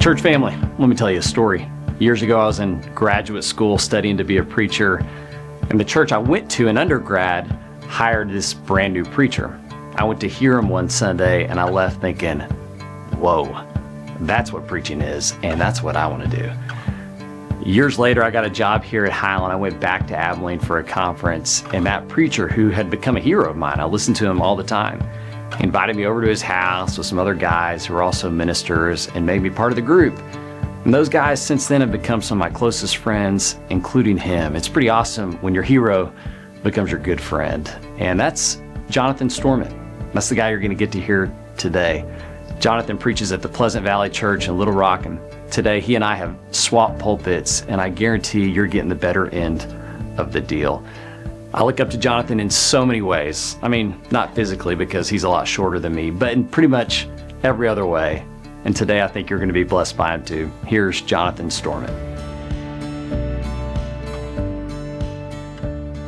Church family, let me tell you a story. Years ago, I was in graduate school studying to be a preacher, and the church I went to in undergrad hired this brand new preacher. I went to hear him one Sunday, and I left thinking, whoa, that's what preaching is, and that's what I want to do. Years later, I got a job here at Highland. I went back to Abilene for a conference, and that preacher, who had become a hero of mine, I listened to him all the time, he invited me over to his house with some other guys who were also ministers and made me part of the group. And those guys since then have become some of my closest friends, including him. It's pretty awesome when your hero becomes your good friend. And that's Jonathan Storment. That's the guy you're going to get to hear today. Jonathan preaches at the Pleasant Valley Church in Little Rock, and today he and I have swapped pulpits, and I guarantee you're getting the better end of the deal. I look up to Jonathan in so many ways. I mean, not physically because he's a lot shorter than me, but in pretty much every other way. And today I think you're going to be blessed by him too. Here's Jonathan Storment.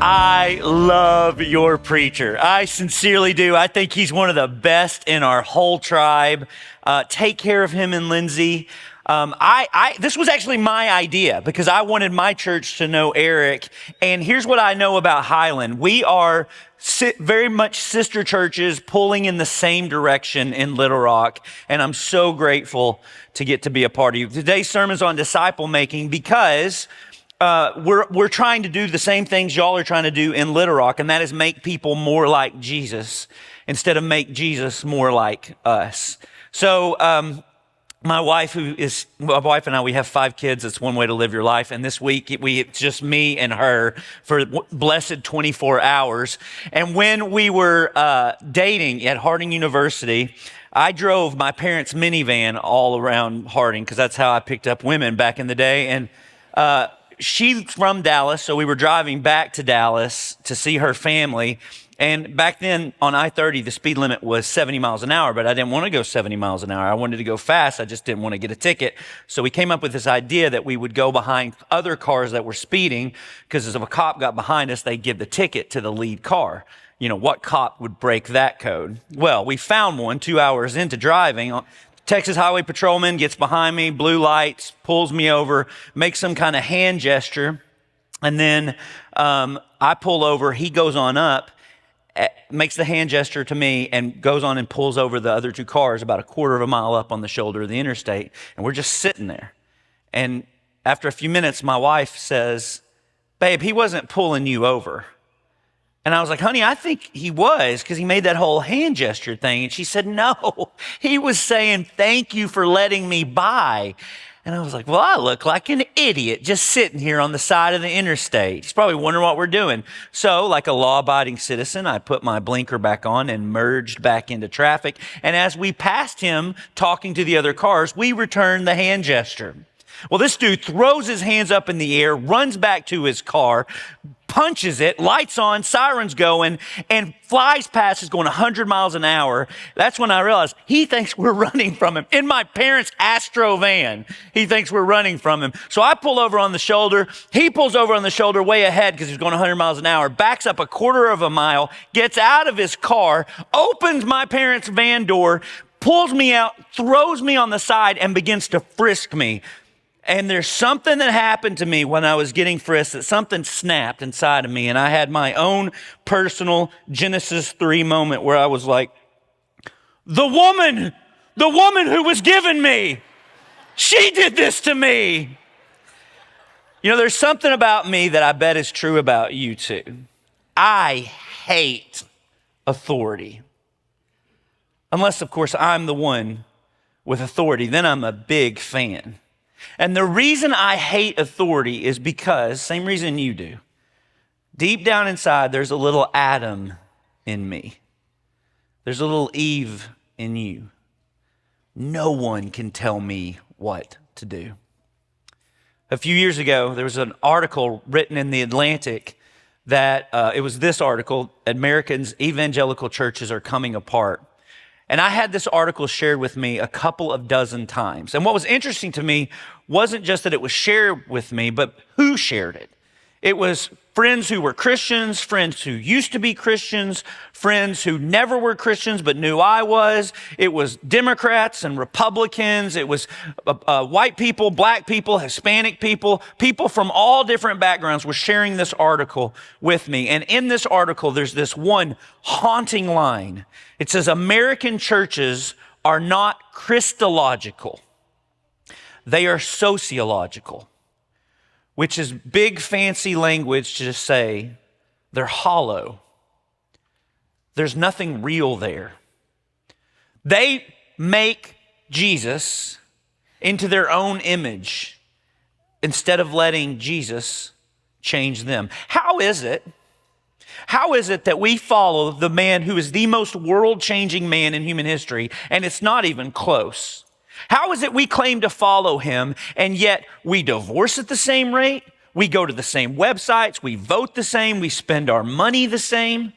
I love your preacher. I sincerely do. I think he's one of the best in our whole tribe. Take care of him and Lindsay. This was actually my idea because I wanted my church to know Eric. And here's what I know about Highland. We are very much sister churches pulling in the same direction in Little Rock. And I'm so grateful to get to be a part of you. Today's sermon's on disciple making because we're trying to do the same things y'all are trying to do in Little Rock, and that is make people more like Jesus instead of make Jesus more like us. So, my wife and I, we have 5 kids. It's one way to live your life. And this week, it's just me and her for blessed 24 hours. And when we were dating at Harding University, I drove my parents' minivan all around Harding because that's how I picked up women back in the day. And she's from Dallas, so we were driving back to Dallas to see her family. And back then on I-30, the speed limit was 70 miles an hour, but I didn't want to go 70 miles an hour. I wanted to go fast. I just didn't want to get a ticket. So we came up with this idea that we would go behind other cars that were speeding, because if a cop got behind us, they'd give the ticket to the lead car. You know, what cop would break that code? Well, we found one 2 hours into driving. Texas Highway Patrolman gets behind me, blue lights, pulls me over, makes some kind of hand gesture. And then I pull over, he goes on up, makes the hand gesture to me and goes on and pulls over the other 2 cars about a quarter of a mile up on the shoulder of the interstate. And we're just sitting there. And after a few minutes, my wife says, "Babe, he wasn't pulling you over." And I was like, "Honey, I think he was, because he made that whole hand gesture thing." And she said, "No, he was saying, thank you for letting me by." And I was like, well, I look like an idiot just sitting here on the side of the interstate. He's probably wondering what we're doing. So like a law-abiding citizen, I put my blinker back on and merged back into traffic. And as we passed him talking to the other cars, we returned the hand gesture. Well, this dude throws his hands up in the air, runs back to his car, punches it, lights on, sirens going, and flies past us going 100 miles an hour. That's when I realized he thinks we're running from him. In my parents' Astro van, he thinks we're running from him. So I pull over on the shoulder. He pulls over on the shoulder way ahead because he's going 100 miles an hour, backs up a quarter of a mile, gets out of his car, opens my parents' van door, pulls me out, throws me on the side, and begins to frisk me. And there's something that happened to me when I was getting frisked, that something snapped inside of me. And I had my own personal Genesis 3 moment where I was like, the woman who was given me, she did this to me. You know, there's something about me that I bet is true about you too. I hate authority. Unless, of course, I'm the one with authority, then I'm a big fan. And the reason I hate authority is because, same reason you do, deep down inside, there's a little Adam in me. There's a little Eve in you. No one can tell me what to do. A few years ago, there was an article written in The Atlantic that, it was this article, Americans' evangelical churches are coming apart. And I had this article shared with me a couple of dozen times. And what was interesting to me wasn't just that it was shared with me, but who shared it. It was friends who were Christians, friends who used to be Christians, friends who never were Christians but knew I was. It was Democrats and Republicans. It was white people, black people, Hispanic people. People from all different backgrounds were sharing this article with me. And in this article, there's this one haunting line. It says, American churches are not Christological. They are sociological, which is big fancy language to just say they're hollow. There's nothing real there. They make Jesus into their own image instead of letting Jesus change them. How is it that we follow the man who is the most world-changing man in human history, and it's not even close? How is it we claim to follow him, and yet we divorce at the same rate, we go to the same websites, we vote the same, we spend our money the same?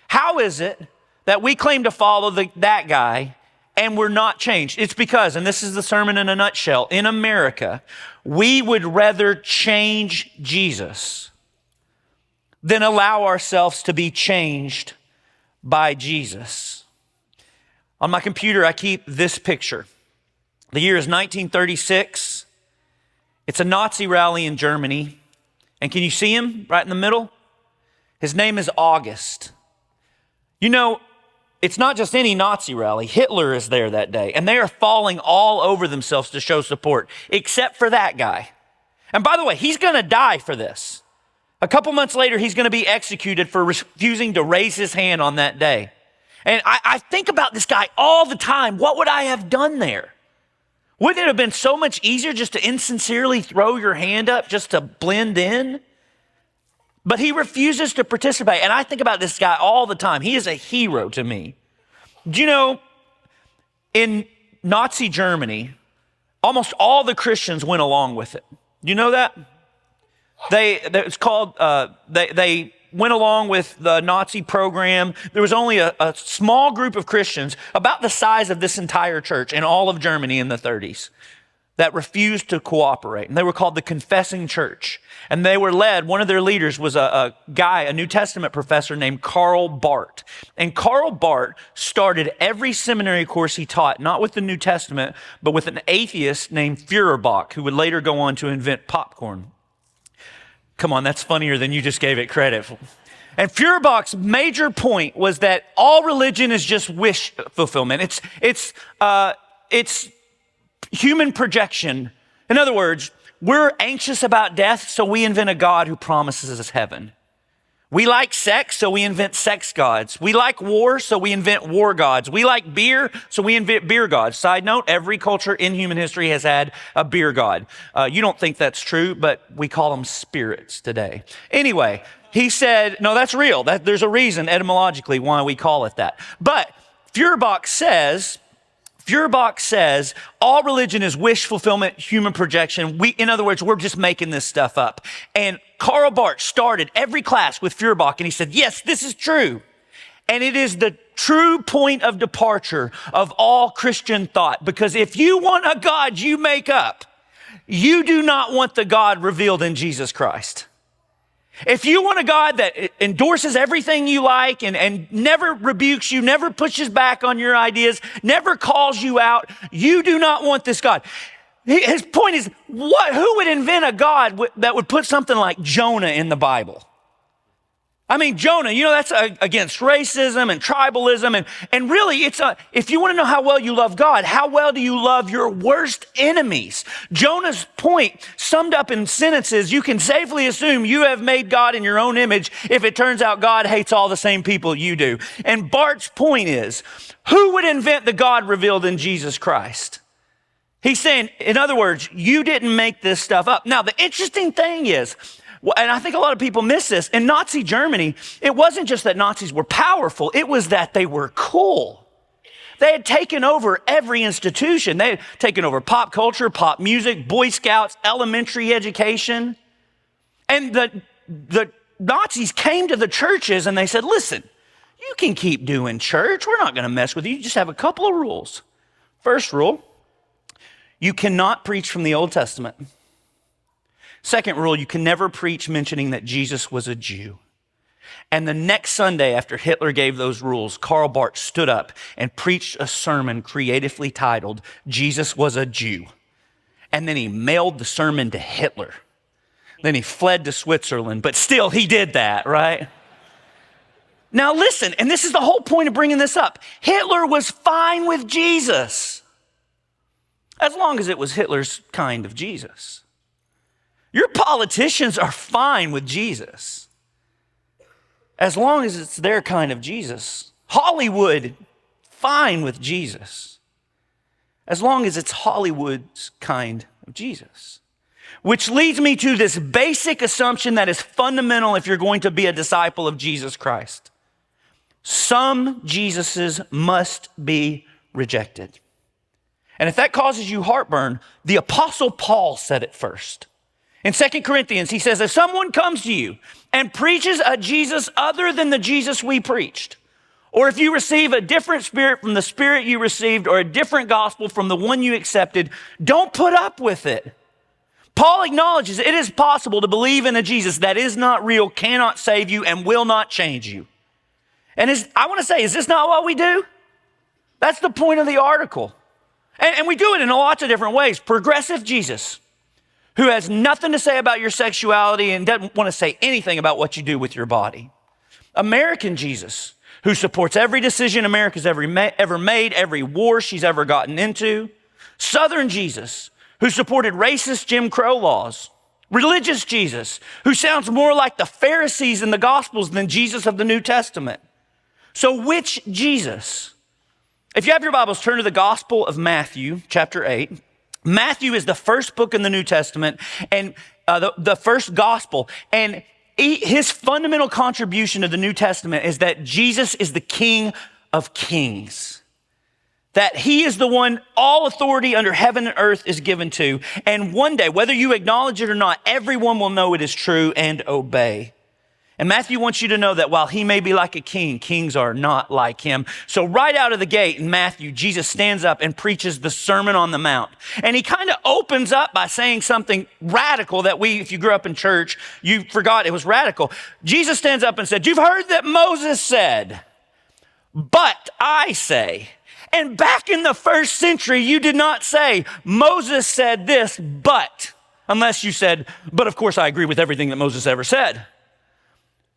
How is it that we claim to follow that guy and we're not changed? It's because, and this is the sermon in a nutshell, in America, we would rather change Jesus than allow ourselves to be changed by Jesus. On my computer, I keep this picture. The year is 1936. It's a Nazi rally in Germany. And can you see him right in the middle? His name is August. You know, it's not just any Nazi rally. Hitler is there that day, and they are falling all over themselves to show support, except for that guy. And by the way, he's going to die for this. A couple months later, he's going to be executed for refusing to raise his hand on that day. And I think about this guy all the time. What would I have done there? Wouldn't it have been so much easier just to insincerely throw your hand up just to blend in? But he refuses to participate. And I think about this guy all the time. He is a hero to me. Do you know, in Nazi Germany, almost all the Christians went along with it. Do you know that? They went along with the Nazi program. There was only a small group of Christians, about the size of this entire church in all of Germany in the 30s, that refused to cooperate. And they were called the Confessing Church. And they were led, one of their leaders was a guy, a New Testament professor named Karl Barth. And Karl Barth started every seminary course he taught, not with the New Testament, but with an atheist named Feuerbach, who would later go on to invent popcorn. Come on, that's funnier than you just gave it credit for. And Feuerbach's major point was that all religion is just wish fulfillment. It's human projection. In other words, we're anxious about death, so we invent a God who promises us heaven. We like sex, so we invent sex gods. We like war, so we invent war gods. We like beer, so we invent beer gods. Side note, every culture in human history has had a beer god. You don't think that's true, but we call them spirits today. Anyway, he said, no, that's real. There's a reason etymologically why we call it that. But Feuerbach says, all religion is wish fulfillment, human projection. In other words, we're just making this stuff up. And Karl Barth started every class with Feuerbach, and he said, yes, this is true. And it is the true point of departure of all Christian thought. Because if you want a God you make up, you do not want the God revealed in Jesus Christ. If you want a God that endorses everything you like and never rebukes you, never pushes back on your ideas, never calls you out, you do not want this God. His point is, who would invent a God that would put something like Jonah in the Bible? I mean, Jonah, that's against racism and tribalism. And really, if you want to know how well you love God, how well do you love your worst enemies? Jonah's point, summed up in sentences, you can safely assume you have made God in your own image if it turns out God hates all the same people you do. And Bart's point is, who would invent the God revealed in Jesus Christ? He's saying, in other words, you didn't make this stuff up. Now, the interesting thing is, and I think a lot of people miss this, in Nazi Germany, it wasn't just that Nazis were powerful, it was that they were cool. They had taken over every institution. They had taken over pop culture, pop music, Boy Scouts, elementary education. And the Nazis came to the churches and they said, listen, you can keep doing church. We're not going to mess with you. You just have a couple of rules. First rule, you cannot preach from the Old Testament. Second rule, you can never preach mentioning that Jesus was a Jew. And the next Sunday after Hitler gave those rules, Karl Barth stood up and preached a sermon creatively titled, Jesus Was a Jew. And then he mailed the sermon to Hitler. Then he fled to Switzerland, but still he did that, right? Now listen, and this is the whole point of bringing this up. Hitler was fine with Jesus, as long as it was Hitler's kind of Jesus. Your politicians are fine with Jesus, as long as it's their kind of Jesus. Hollywood, fine with Jesus, as long as it's Hollywood's kind of Jesus. Which leads me to this basic assumption that is fundamental if you're going to be a disciple of Jesus Christ. Some Jesuses must be rejected. And if that causes you heartburn, the Apostle Paul said it first. In 2 Corinthians, he says, if someone comes to you and preaches a Jesus other than the Jesus we preached, or if you receive a different spirit from the spirit you received, or a different gospel from the one you accepted, don't put up with it. Paul acknowledges it is possible to believe in a Jesus that is not real, cannot save you, and will not change you. And I want to say, is this not what we do? That's the point of the article. And we do it in lots of different ways. Progressive Jesus, who has nothing to say about your sexuality and doesn't want to say anything about what you do with your body. American Jesus, who supports every decision America's ever made, every war she's ever gotten into. Southern Jesus, who supported racist Jim Crow laws. Religious Jesus, who sounds more like the Pharisees in the Gospels than Jesus of the New Testament. So which Jesus? If you have your Bibles, turn to the Gospel of Matthew, chapter 8. Matthew is the first book in the New Testament and the first gospel. And his fundamental contribution to the New Testament is that Jesus is the King of Kings. That he is the one all authority under heaven and earth is given to. And one day, whether you acknowledge it or not, everyone will know it is true and obey. And Matthew wants you to know that while he may be like a king, kings are not like him. So right out of the gate in Matthew, Jesus stands up and preaches the Sermon on the Mount. And he kind of opens up by saying something radical that if you grew up in church, you forgot it was radical. Jesus stands up and said, you've heard that Moses said, but I say. And back in the first century, you did not say, Moses said this, but, unless you said, but of course I agree with everything that Moses ever said.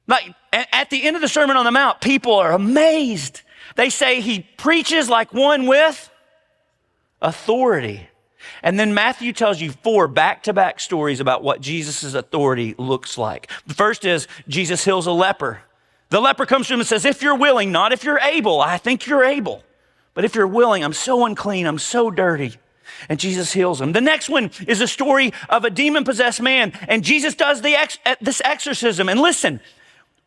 Like, at the end of the Sermon on the Mount, people are amazed. They say he preaches like one with authority. And then Matthew tells you 4 back-to-back stories about what Jesus' authority looks like. The first is Jesus heals a leper. The leper comes to him and says, if you're willing, not if you're able, I think you're able. But if you're willing, I'm so unclean, I'm so dirty. And Jesus heals him. The next one is a story of a demon-possessed man. And Jesus does this exorcism. And listen,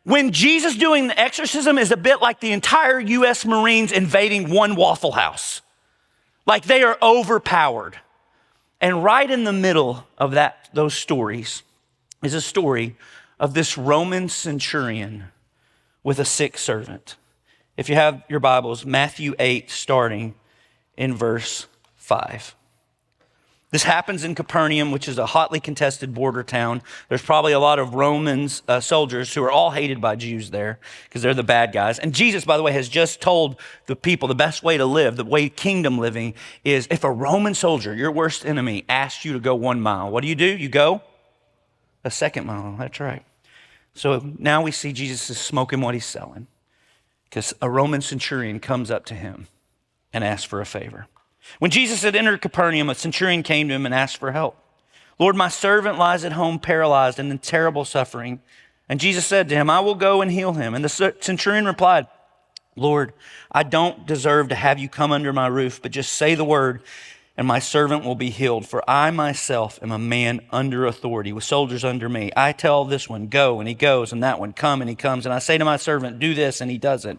when Jesus doing the exorcism is a bit like the entire U.S. Marines invading one Waffle House. Like they are overpowered. And right in the middle of those stories is a story of this Roman centurion with a sick servant. If you have your Bibles, Matthew 8, starting in verse 5. This happens in Capernaum, which is a hotly contested border town. There's probably a lot of Romans soldiers who are all hated by Jews there because they're the bad guys. And Jesus, by the way, has just told the people the best way to live, the way kingdom living is if a Roman soldier, your worst enemy, asks you to go 1 mile, what do? You go a 2nd mile. That's right. So now we see Jesus is smoking what he's selling because a Roman centurion comes up to him and asks for a favor. When Jesus had entered Capernaum, a centurion came to him and asked for help. Lord, my servant lies at home paralyzed and in terrible suffering. And Jesus said to him, I will go and heal him. And the centurion replied, Lord, I don't deserve to have you come under my roof, but just say the word and my servant will be healed. For I myself am a man under authority with soldiers under me. I tell this one, go, and he goes, and that one, come, and he comes. And I say to my servant, do this, and he does it.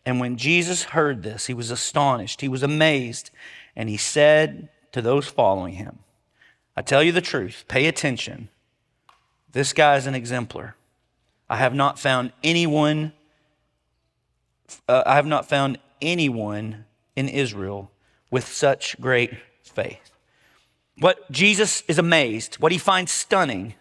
And when Jesus heard this, he was astonished. He was amazed. And he said to those following him, I tell you the truth, pay attention. This guy is an exemplar. I have not found anyone in Israel with such great faith. What Jesus is amazed, what he finds stunning,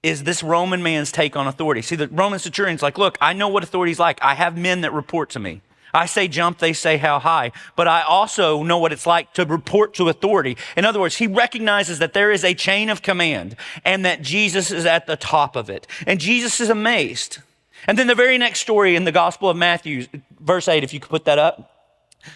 is this Roman man's take on authority. See, the Roman centurion's like, look, I know what authority's like. I have men that report to me. I say jump, they say how high. But I also know what it's like to report to authority. In other words, he recognizes that there is a chain of command and that Jesus is at the top of it. And Jesus is amazed. And then the very next story in the Gospel of Matthew, verse 8, if you could put that up.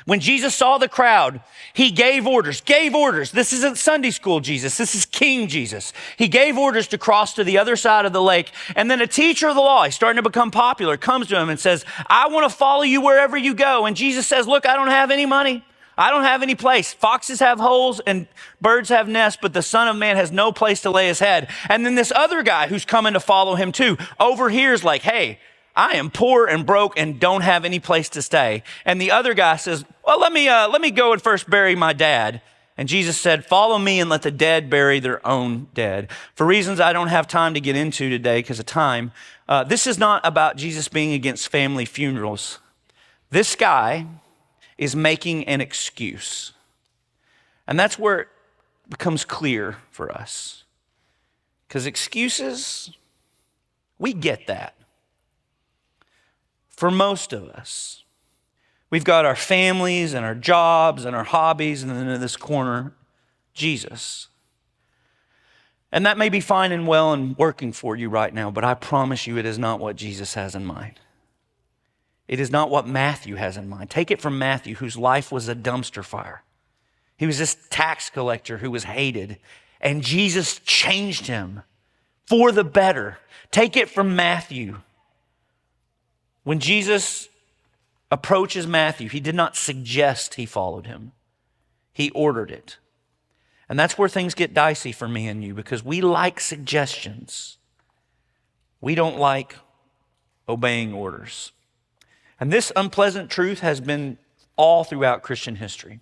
When Jesus saw the crowd, he gave orders. This isn't Sunday school Jesus. This is King Jesus. He gave orders to cross to the other side of the lake. And then a teacher of the law, he's starting to become popular, comes to him and says, I want to follow you wherever you go. And Jesus says, look, I don't have any money. I don't have any place. Foxes have holes and birds have nests, but the Son of Man has no place to lay his head. And then this other guy who's coming to follow him too overhears like, hey, I am poor and broke and don't have any place to stay. And the other guy says, well, let me go and first bury my dad. And Jesus said, follow me and let the dead bury their own dead. For reasons I don't have time to get into today because of time, this is not about Jesus being against family funerals. This guy is making an excuse. And that's where it becomes clear for us. Because excuses, we get that. For most of us, we've got our families and our jobs and our hobbies, and then in this corner, Jesus. And that may be fine and well and working for you right now, but I promise you it is not what Jesus has in mind. It is not what Matthew has in mind. Take it from Matthew, whose life was a dumpster fire. He was this tax collector who was hated, and Jesus changed him for the better. Take it from Matthew. When Jesus approaches Matthew, he did not suggest he followed him. He ordered it. And that's where things get dicey for me and you, because we like suggestions. We don't like obeying orders. And this unpleasant truth has been all throughout Christian history.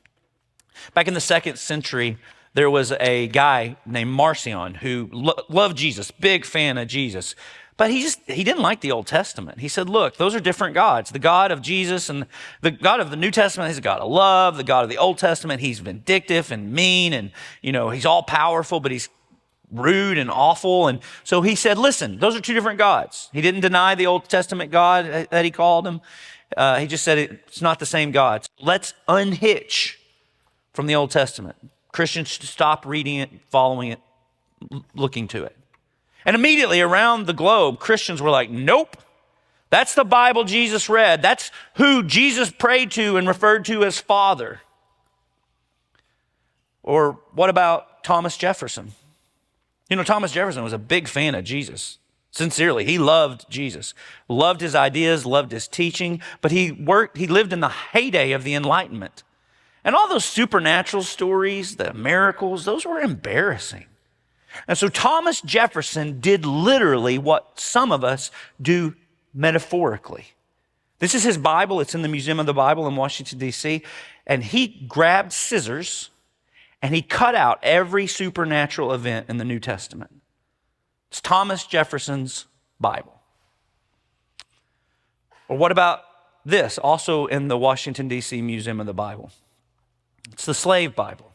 Back in the 2nd century, there was a guy named Marcion who loved Jesus, big fan of Jesus. But he didn't like the Old Testament. He said, look, those are different gods. The God of Jesus and the God of the New Testament is a God of love. The God of the Old Testament, he's vindictive and mean and, he's all powerful, but he's rude and awful. And so he said, listen, those are two different gods. He didn't deny the Old Testament God that he called him. He just said it's not the same God. Let's unhitch from the Old Testament. Christians should stop reading it, following it, looking to it. And immediately around the globe, Christians were like, nope, that's the Bible Jesus read. That's who Jesus prayed to and referred to as Father. Or what about Thomas Jefferson? Thomas Jefferson was a big fan of Jesus. Sincerely, he loved Jesus, loved his ideas, loved his teaching, but he lived in the heyday of the Enlightenment. And all those supernatural stories, the miracles, those were embarrassing. And so Thomas Jefferson did literally what some of us do metaphorically. This is his Bible. It's in the Museum of the Bible in Washington, D.C. And he grabbed scissors and he cut out every supernatural event in the New Testament. It's Thomas Jefferson's Bible. Or what about this, also in the Washington, D.C. Museum of the Bible? It's the slave Bible.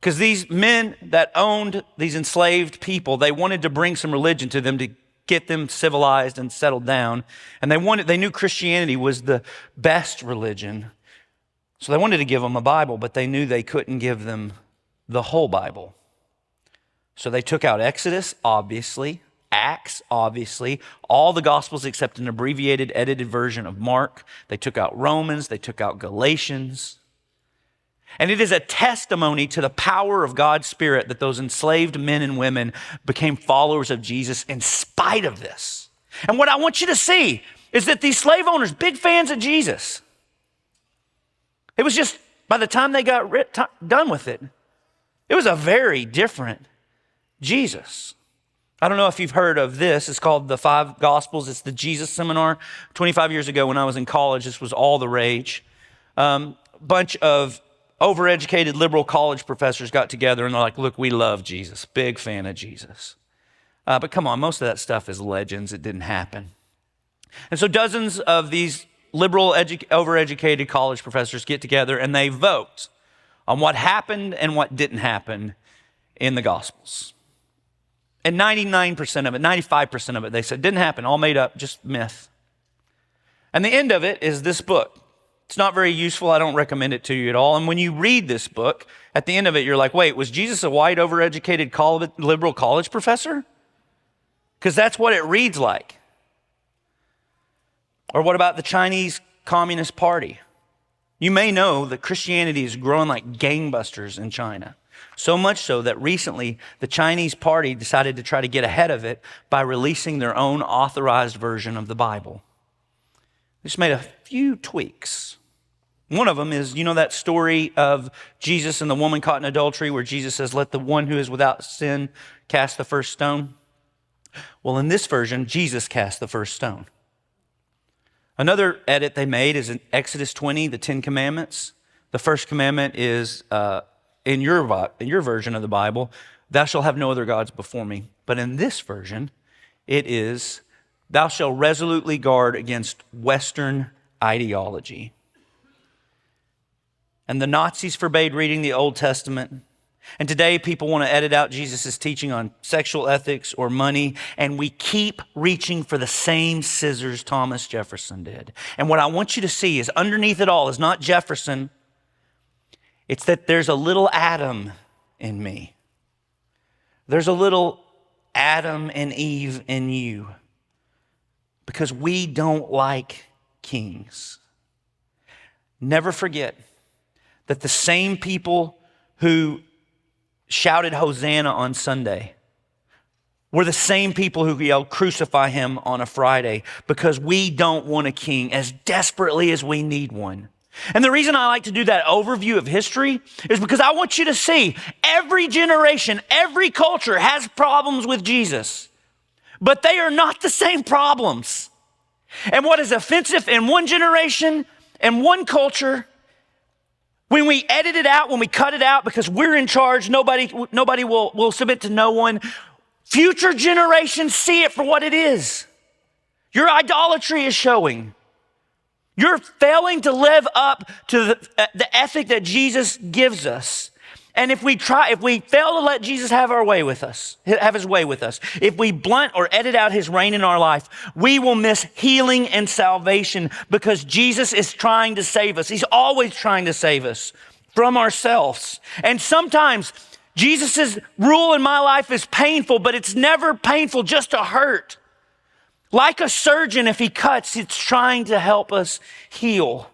Because these men that owned these enslaved people, they wanted to bring some religion to them to get them civilized and settled down. And they knew Christianity was the best religion. So they wanted to give them a Bible, but they knew they couldn't give them the whole Bible. So they took out Exodus, obviously, Acts, obviously, all the Gospels except an abbreviated, edited version of Mark. They took out Romans, they took out Galatians. And it is a testimony to the power of God's Spirit that those enslaved men and women became followers of Jesus in spite of this. And what I want you to see is that these slave owners, big fans of Jesus. It was just, by the time they got done with it, it was a very different Jesus. I don't know if you've heard of this. It's called the 5 Gospels. It's the Jesus Seminar. 25 years ago when I was in college, this was all the rage. Bunch of overeducated liberal college professors got together and they're like, look, we love Jesus. Big fan of Jesus. But come on, most of that stuff is legends. It didn't happen. And so dozens of these liberal, overeducated college professors get together and they vote on what happened and what didn't happen in the Gospels. And 99% of it, 95% of it, they said, didn't happen, all made up, just myth. And the end of it is this book. It's not very useful. I don't recommend it to you at all. And when you read this book, at the end of it, you're like, wait, was Jesus a white, overeducated liberal college professor? Because that's what it reads like. Or what about the Chinese Communist Party? You may know that Christianity is growing like gangbusters in China. So much so that recently the Chinese party decided to try to get ahead of it by releasing their own authorized version of the Bible. They just made a few tweaks. One of them is, you know that story of Jesus and the woman caught in adultery where Jesus says, let the one who is without sin cast the first stone? Well, in this version, Jesus cast the first stone. Another edit they made is in Exodus 20, the 10 Commandments. The first commandment is in your version of the Bible, thou shalt have no other gods before me. But in this version, it is, thou shalt resolutely guard against Western ideology. And the Nazis forbade reading the Old Testament. And today people want to edit out Jesus' teaching on sexual ethics or money, and we keep reaching for the same scissors Thomas Jefferson did. And what I want you to see is underneath it all is not Jefferson, it's that there's a little Adam in me. There's a little Adam and Eve in you, because we don't like kings. Never forget that the same people who shouted Hosanna on Sunday were the same people who yelled crucify him on a Friday, because we don't want a king as desperately as we need one. And the reason I like to do that overview of history is because I want you to see every generation, every culture has problems with Jesus, but they are not the same problems. And what is offensive in one generation and one culture, when we edit it out, when we cut it out because we're in charge, nobody will submit to no one. Future generations see it for what it is. Your idolatry is showing. You're failing to live up to the ethic that Jesus gives us. And if we fail to let Jesus have his way with us, if we blunt or edit out his reign in our life, we will miss healing and salvation, because Jesus is trying to save us. He's always trying to save us from ourselves. And sometimes Jesus' rule in my life is painful, but it's never painful just to hurt. Like a surgeon, if he cuts, it's trying to help us heal.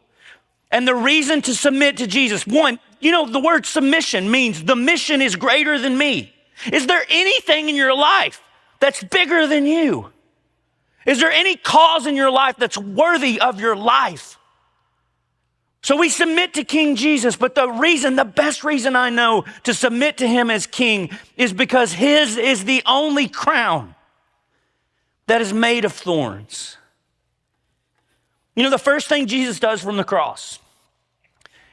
And the reason to submit to Jesus, one, the word submission means the mission is greater than me. Is there anything in your life that's bigger than you? Is there any cause in your life that's worthy of your life? So we submit to King Jesus, but the best reason I know to submit to him as king is because his is the only crown that is made of thorns. The first thing Jesus does from the cross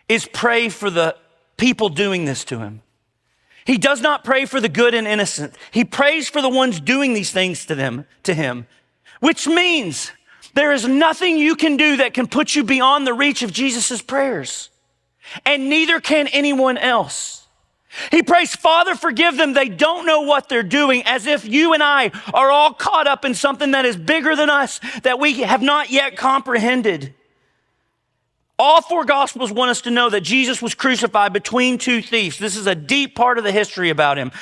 is pray for the people doing this to him. He does not pray for the good and innocent. He prays for the ones doing these things to him, which means there is nothing you can do that can put you beyond the reach of Jesus' prayers, and neither can anyone else. He prays, Father, forgive them. They don't know what they're doing, as if you and I are all caught up in something that is bigger than us that we have not yet comprehended. All four Gospels want us to know that Jesus was crucified between two thieves. This is a deep part of the history about him.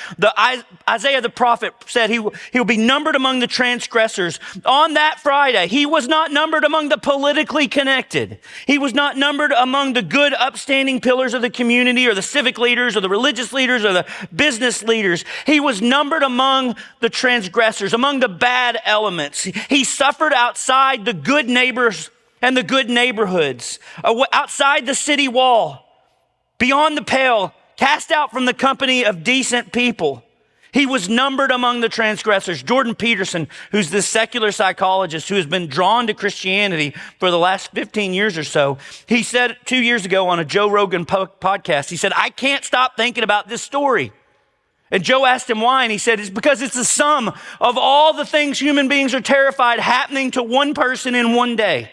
Isaiah the prophet said he will be numbered among the transgressors. On that Friday, he was not numbered among the politically connected. He was not numbered among the good, upstanding pillars of the community or the civic leaders or the religious leaders or the business leaders. He was numbered among the transgressors, among the bad elements. He suffered outside the good neighbors and the good neighborhoods, outside the city wall, beyond the pale, cast out from the company of decent people. He was numbered among the transgressors. Jordan Peterson, who's this secular psychologist who has been drawn to Christianity for the last 15 years or so, he said 2 years ago on a Joe Rogan podcast, he said, I can't stop thinking about this story. And Joe asked him why, and he said, it's because it's the sum of all the things human beings are terrified happening to one person in one day.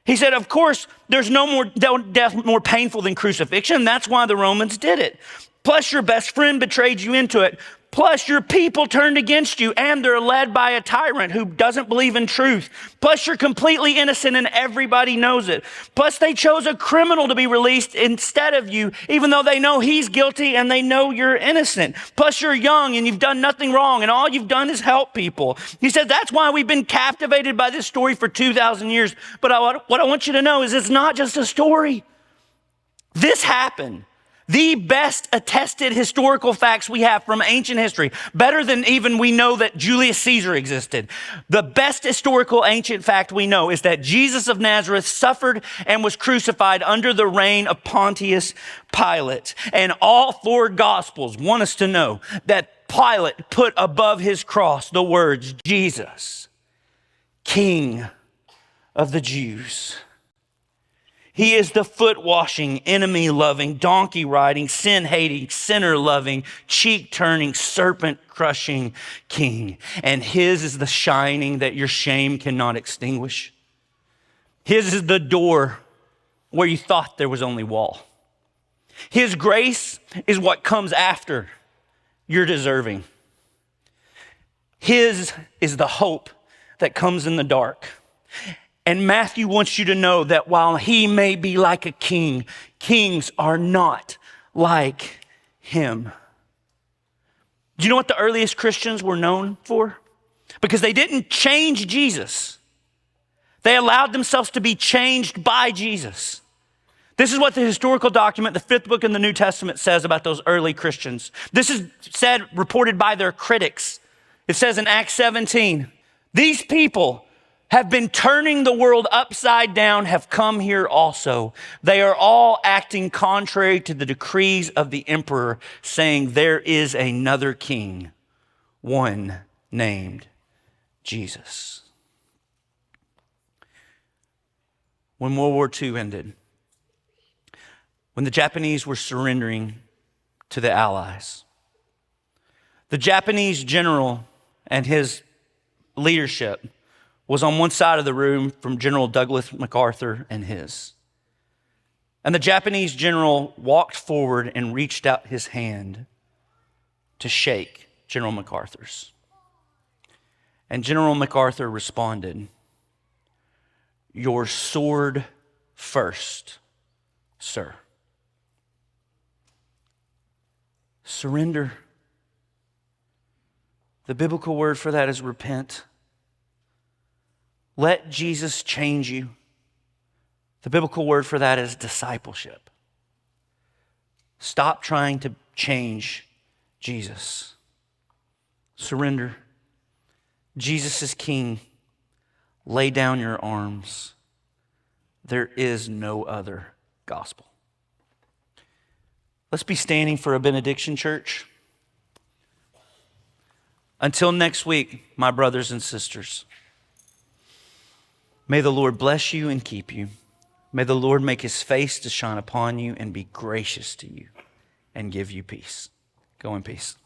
He said, of course, there's no more death more painful than crucifixion. That's why the Romans did it. Plus your best friend betrayed you into it. Plus your people turned against you and they're led by a tyrant who doesn't believe in truth. Plus you're completely innocent and everybody knows it. Plus they chose a criminal to be released instead of you, even though they know he's guilty and they know you're innocent. Plus you're young and you've done nothing wrong and all you've done is help people. He said, that's why we've been captivated by this story for 2,000 years. But what I want you to know is it's not just a story. This happened. The best attested historical facts we have from ancient history, better than even we know that Julius Caesar existed. The best historical ancient fact we know is that Jesus of Nazareth suffered and was crucified under the reign of Pontius Pilate. And all four gospels want us to know that Pilate put above his cross the words, Jesus, King of the Jews. He is the foot-washing, enemy-loving, donkey-riding, sin-hating, sinner-loving, cheek-turning, serpent-crushing king. And his is the shining that your shame cannot extinguish. His is the door where you thought there was only wall. His grace is what comes after you're deserving. His is the hope that comes in the dark. And Matthew wants you to know that while he may be like a king, kings are not like him. Do you know what the earliest Christians were known for? Because they didn't change Jesus. They allowed themselves to be changed by Jesus. This is what the historical document, the fifth book in the New Testament, says about those early Christians. This is reported by their critics. It says in Acts 17, these people have been turning the world upside down, have come here also. They are all acting contrary to the decrees of the emperor, saying there is another king, one named Jesus. When World War II ended, when the Japanese were surrendering to the Allies, the Japanese general and his leadership was on one side of the room from General Douglas MacArthur and his. And the Japanese general walked forward and reached out his hand to shake General MacArthur's. And General MacArthur responded, "Your sword first, sir." Surrender. The biblical word for that is repent. Let Jesus change you. The biblical word for that is discipleship. Stop trying to change Jesus. Surrender. Jesus is King. Lay down your arms. There is no other gospel. Let's be standing for a benediction, church. Until next week, my brothers and sisters, may the Lord bless you and keep you. May the Lord make his face to shine upon you and be gracious to you and give you peace. Go in peace.